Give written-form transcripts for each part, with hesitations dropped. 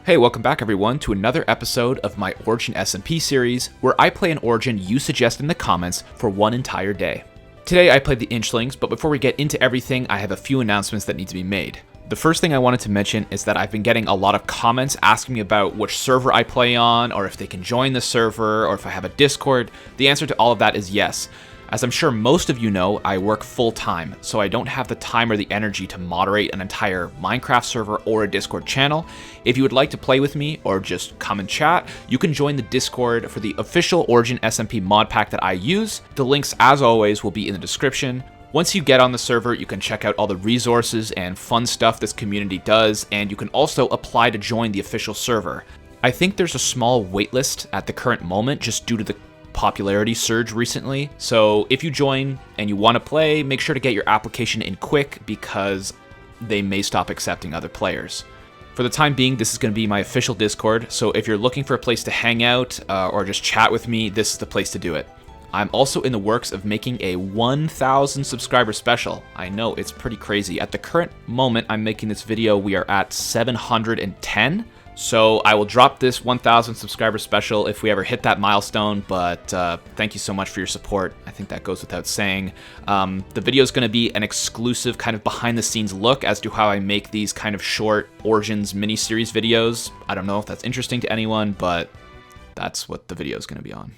Hey, welcome back everyone to another episode of my Origin-SMP series, where I play an Origin you suggest in the comments for one entire day. Today I played the Inchlings, but before we get into everything, I have a few announcements that need to be made. The first thing I wanted to mention is that I've been getting a lot of comments asking me about which server I play on, or if they can join the server, or if I have a Discord. The answer to all of that is yes. As I'm sure most of you know, I work full-time, so I don't have the time or the energy to moderate an entire Minecraft server or a Discord channel. If you would like to play with me or just come and chat, you can join the Discord for the official Origin-SMP mod pack that I use. The links, as always, will be in the description. Once you get on the server, you can check out all the resources and fun stuff this community does, and you can also apply to join the official server. I think there's a small waitlist at the current moment just due to the popularity surge recently, so if you join and you want to play, make sure to get your application in quick because they may stop accepting other players. For the time being, this is going to be my official Discord, so if you're looking for a place to hang out or just chat with me, this is the place to do it. I'm also in the works of making a 1,000 subscriber special. I know, it's pretty crazy. At the current moment I'm making this video, we are at 710. So I will drop this 1,000 subscriber special if we ever hit that milestone, but thank you so much for your support. I think that goes without saying. The video is going to be an exclusive kind of behind the scenes look as to how I make these kind of short Origins mini-series videos. I don't know if that's interesting to anyone, but that's what the video is going to be on.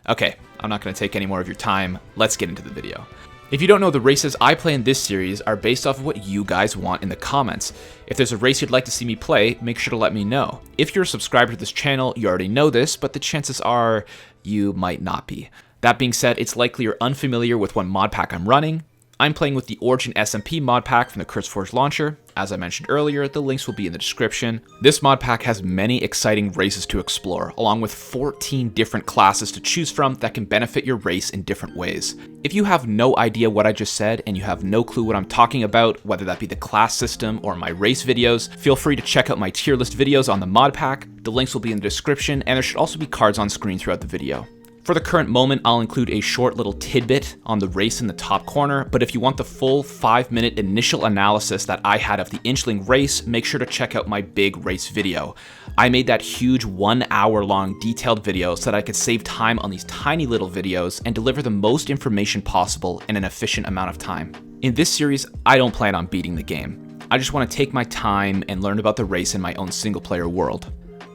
Okay, I'm not going to take any more of your time. Let's get into the video. If you don't know, the races I play in this series are based off of what you guys want in the comments. If there's a race you'd like to see me play, make sure to let me know. If you're a subscriber to this channel, you already know this, but the chances are you might not be. That being said, it's likely you're unfamiliar with what mod pack I'm running. I'm playing with the Origin-SMP mod pack from the CurseForge launcher. As I mentioned earlier, the links will be in the description. This mod pack has many exciting races to explore, along with 14 different classes to choose from that can benefit your race in different ways. If you have no idea what I just said and you have no clue what I'm talking about, whether that be the class system or my race videos, feel free to check out my tier list videos on the mod pack. The links will be in the description, and there should also be cards on screen throughout the video. For the current moment, I'll include a short little tidbit on the race in the top corner, but if you want the full 5-minute initial analysis that I had of the Inchling race, make sure to check out my big race video. I made that huge 1 hour long detailed video so that I could save time on these tiny little videos and deliver the most information possible in an efficient amount of time. In this series, I don't plan on beating the game. I just want to take my time and learn about the race in my own single player world.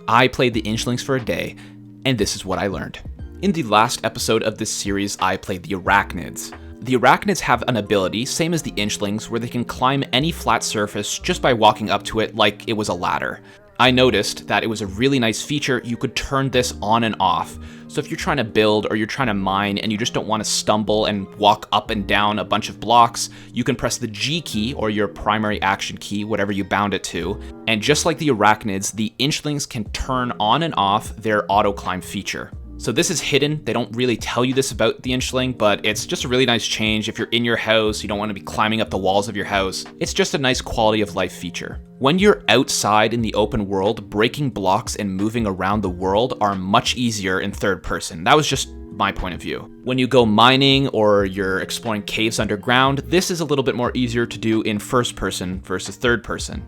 I played the Inchlings for a day, and this is what I learned. In the last episode of this series, I played the Arachnids. The Arachnids have an ability, same as the Inchlings, where they can climb any flat surface just by walking up to it like it was a ladder. I noticed that it was a really nice feature. You could turn this on and off. So if you're trying to build or you're trying to mine and you just don't want to stumble and walk up and down a bunch of blocks, you can press the G key or your primary action key, whatever you bound it to. And just like the Arachnids, the Inchlings can turn on and off their auto climb feature. So this is hidden. They don't really tell you this about the Inchling, but it's just a really nice change. If you're in your house, you don't want to be climbing up the walls of your house. It's just a nice quality of life feature. When you're outside in the open world, breaking blocks and moving around the world are much easier in third person. That was just my point of view. When you go mining or you're exploring caves underground, this is a little bit more easier to do in first person versus third person.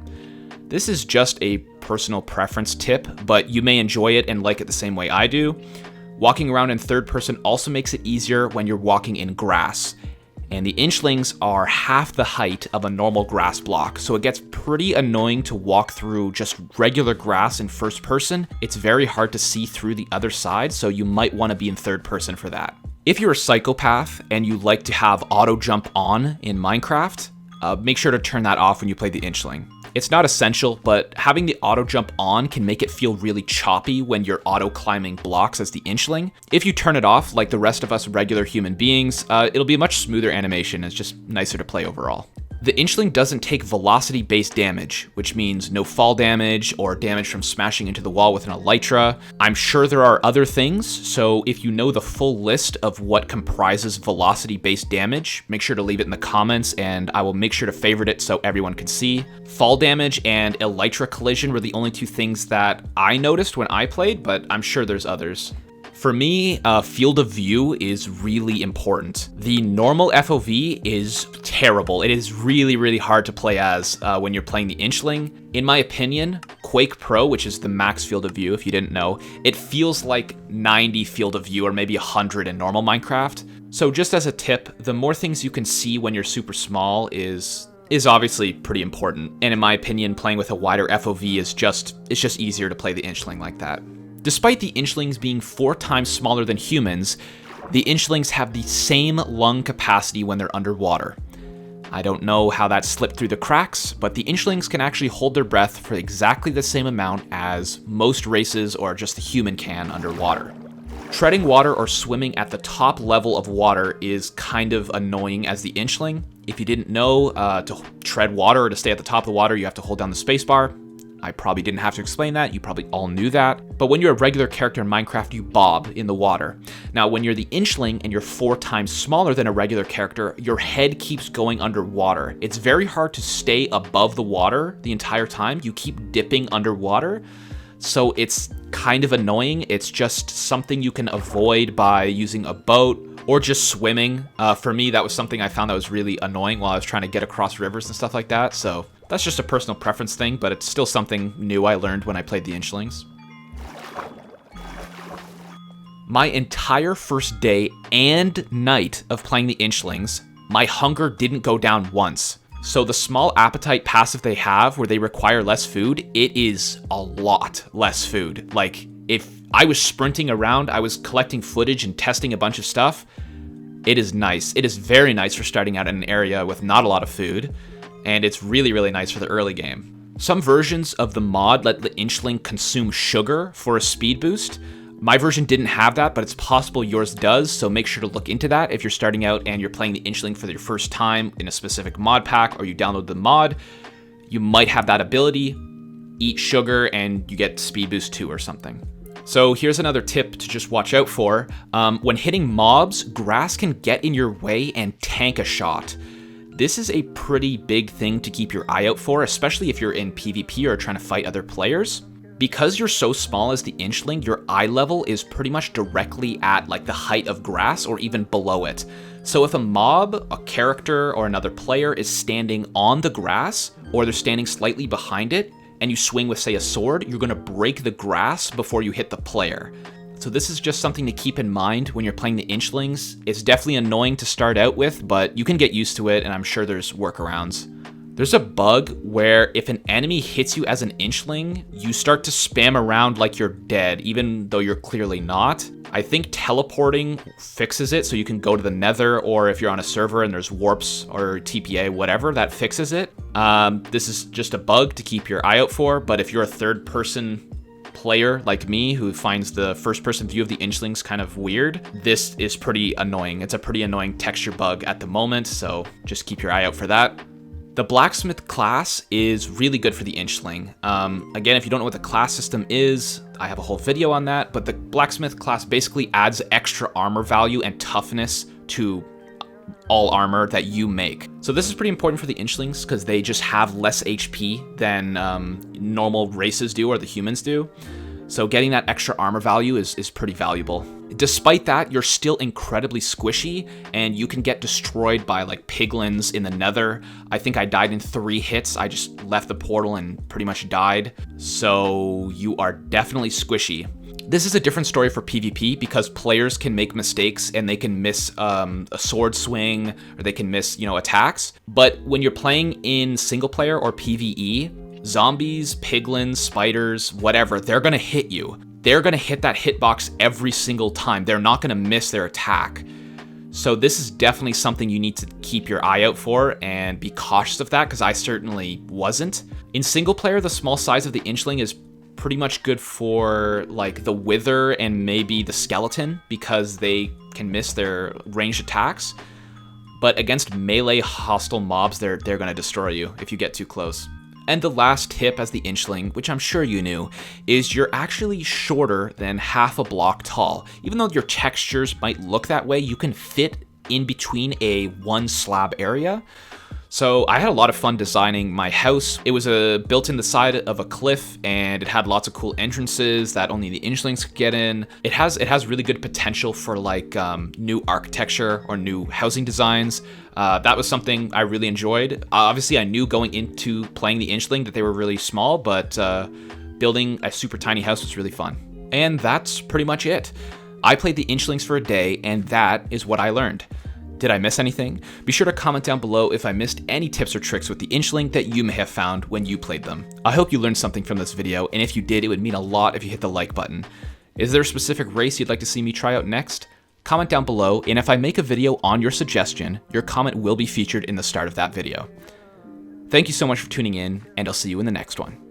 This is just a personal preference tip, but you may enjoy it and like it the same way I do. Walking around in third person also makes it easier when you're walking in grass. And the Inchlings are half the height of a normal grass block, so it gets pretty annoying to walk through just regular grass in first person. It's very hard to see through the other side, so you might want to be in third person for that. If you're a psychopath and you like to have auto jump on in Minecraft, make sure to turn that off when you play the Inchling. It's not essential, but having the auto jump on can make it feel really choppy when you're auto climbing blocks as the Inchling. If you turn it off, like the rest of us regular human beings, it'll be a much smoother animation. It's just nicer to play overall. The Inchling doesn't take velocity-based damage, which means no fall damage or damage from smashing into the wall with an elytra. I'm sure there are other things, so if you know the full list of what comprises velocity-based damage, make sure to leave it in the comments and I will make sure to favorite it so everyone can see. Fall damage and elytra collision were the only two things that I noticed when I played, but I'm sure there's others. For me, field of view is really important. The normal FOV is terrible. It is really, really hard to play as when you're playing the Inchling. In my opinion, Quake Pro, which is the max field of view, if you didn't know, it feels like 90 field of view or maybe 100 in normal Minecraft. So just as a tip, the more things you can see when you're super small is obviously pretty important. And in my opinion, playing with a wider FOV it's just easier to play the Inchling like that. Despite the Inchlings being 4 times smaller than humans, the Inchlings have the same lung capacity when they're underwater. I don't know how that slipped through the cracks, but the Inchlings can actually hold their breath for exactly the same amount as most races or just the human can underwater. Treading water or swimming at the top level of water is kind of annoying as the Inchling. If you didn't know, to tread water or to stay at the top of the water, you have to hold down the spacebar. I probably didn't have to explain that, you probably all knew that. But when you're a regular character in Minecraft, you bob in the water. Now, when you're the Inchling and you're 4 times smaller than a regular character, your head keeps going underwater. It's very hard to stay above the water the entire time. You keep dipping underwater. So it's kind of annoying. It's just something you can avoid by using a boat or just swimming. For me, that was something I found that was really annoying while I was trying to get across rivers and stuff like that. So that's just a personal preference thing, but it's still something new I learned when I played the Inchlings. My entire first day and night of playing the Inchlings, my hunger didn't go down once. So the small appetite passive they have where they require less food, it is a lot less food. Like, if I was sprinting around, I was collecting footage and testing a bunch of stuff, it is nice. It is very nice for starting out in an area with not a lot of food, and it's really, really nice for the early game. Some versions of the mod let the Inchling consume sugar for a speed boost. My version didn't have that, but it's possible yours does, so make sure to look into that if you're starting out and you're playing the Inchling for your first time in a specific mod pack, or you download the mod. You might have that ability, eat sugar, and you get speed boost 2 or something. So here's another tip to just watch out for. When hitting mobs, grass can get in your way and tank a shot. This is a pretty big thing to keep your eye out for, especially if you're in PvP or trying to fight other players. Because you're so small as the Inchling, your eye level is pretty much directly at like the height of grass or even below it. So if a mob, a character, or another player is standing on the grass, or they're standing slightly behind it, and you swing with, say, a sword, you're gonna break the grass before you hit the player. So this is just something to keep in mind when you're playing the Inchlings. It's definitely annoying to start out with, but you can get used to it, and I'm sure there's workarounds. There's a bug where if an enemy hits you as an Inchling, you start to spam around like you're dead, even though you're clearly not. I think teleporting fixes it, so you can go to the Nether, or if you're on a server and there's warps or TPA, whatever, that fixes it. This is just a bug to keep your eye out for, but if you're a third-person player like me who finds the first-person view of the Inchlings kind of weird, this is pretty annoying. It's a pretty annoying texture bug at the moment, so just keep your eye out for that. The Blacksmith class is really good for the Inchling. Again, if you don't know what the class system is, I have a whole video on that, but the Blacksmith class basically adds extra armor value and toughness to all armor that you make. So this is pretty important for the Inchlings because they just have less HP than normal races do or the humans do. So getting that extra armor value is pretty valuable. Despite that, you're still incredibly squishy, and you can get destroyed by like piglins in the Nether. I think I died in 3 hits. I just left the portal and pretty much died. So you are definitely squishy. This is a different story for PvP because players can make mistakes and they can miss a sword swing, or they can miss, attacks. But when you're playing in single player or PvE, zombies, piglins, spiders, whatever, they're gonna hit you. They're gonna hit that hitbox every single time. They're not gonna miss their attack. So this is definitely something you need to keep your eye out for and be cautious of that, because I certainly wasn't. In single player, the small size of the Inchling is pretty much good for like the Wither and maybe the Skeleton, because they can miss their ranged attacks. But against melee hostile mobs, they're gonna destroy you if you get too close. And the last tip as the Inchling, which I'm sure you knew, is you're actually shorter than half a block tall. Even though your textures might look that way, you can fit in between a 1 slab area. So I had a lot of fun designing my house. It was built in the side of a cliff, and it had lots of cool entrances that only the Inchlings could get in. It has really good potential for like new architecture or new housing designs. That was something I really enjoyed. Obviously, I knew going into playing the Inchling that they were really small, but building a super tiny house was really fun. And that's pretty much it. I played the Inchlings for a day, and that is what I learned. Did I miss anything? Be sure to comment down below if I missed any tips or tricks with the Inchling that you may have found when you played them. I hope you learned something from this video, and if you did, it would mean a lot if you hit the like button. Is there a specific race you'd like to see me try out next? Comment down below, and if I make a video on your suggestion, your comment will be featured in the start of that video. Thank you so much for tuning in, and I'll see you in the next one.